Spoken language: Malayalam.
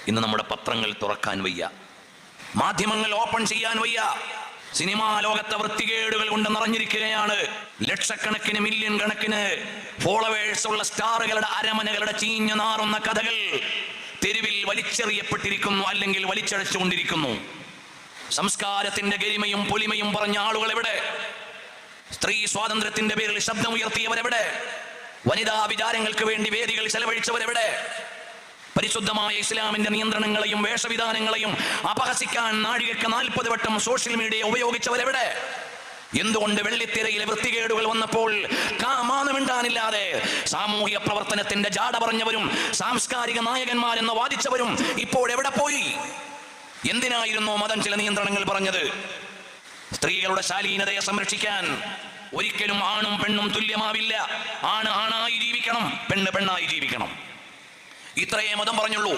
ഇന്ന് നമ്മുടെ പത്രങ്ങൾ തുറക്കാൻ വയ്യ, മാധ്യമങ്ങൾ ഓപ്പൺ ചെയ്യാൻ വയ്യ. സിനിമാ ലോകത്തെ വൃത്തികേടുകൾ കൊണ്ട് നിറഞ്ഞിരിക്കുകയാണ്. ലക്ഷക്കണക്കിന് മില്യൺ കണക്കിന് ഫോളോവേഴ്സ് ഉള്ള സ്റ്റാറുകളുടെ അരമനകളുടെ ചീഞ്ഞു നാറുന്ന കഥകൾ തെരുവിൽ വലിച്ചെറിയപ്പെട്ടിരിക്കുന്നു, അല്ലെങ്കിൽ വലിച്ചഴച്ചുകൊണ്ടിരിക്കുന്നു. സംസ്കാരത്തിന്റെ ഗരിമയും പൊലിമയും പറഞ്ഞ ആളുകൾ എവിടെ? സ്ത്രീ സ്വാതന്ത്ര്യത്തിന്റെ പേരിൽ ശബ്ദമുയർത്തിയവരെവിടെ? വനിതാ വിചാരങ്ങൾക്ക് വേണ്ടി വേദികൾ ചെലവഴിച്ചവരെവിടെ? പരിശുദ്ധമായ ഇസ്ലാമിന്റെ നിയന്ത്രണങ്ങളെയും വേഷവിധാനങ്ങളെയും അപഹസിക്കാൻ നാഴികക്ക് 40 വട്ടം സോഷ്യൽ മീഡിയ ഉപയോഗിച്ചവരെവിടെ? എന്തുകൊണ്ട് വെള്ളിത്തിരയിലെ വൃത്തികേടുകൾ വന്നപ്പോൾ കാമാനമിണ്ടാനില്ലാതെ സാമൂഹ്യ പ്രവർത്തനത്തിന്റെ ജാട പറഞ്ഞവരും സാംസ്കാരിക നായകന്മാരെന്ന് വാദിച്ചവരും ഇപ്പോഴെവിടെ പോയി? എന്തിനായിരുന്നു മതം ചില നിയന്ത്രണങ്ങൾ പറഞ്ഞത്? സ്ത്രീകളുടെ ശാലീനതയെ സംരക്ഷിക്കാൻ. ഒരിക്കലും ആണും പെണ്ണും തുല്യമാവില്ല. ആണ് ആണായി ജീവിക്കണം, പെണ്ണ് പെണ്ണായി ജീവിക്കണം. ഇത്രയേ മതം പറഞ്ഞുള്ളൂ.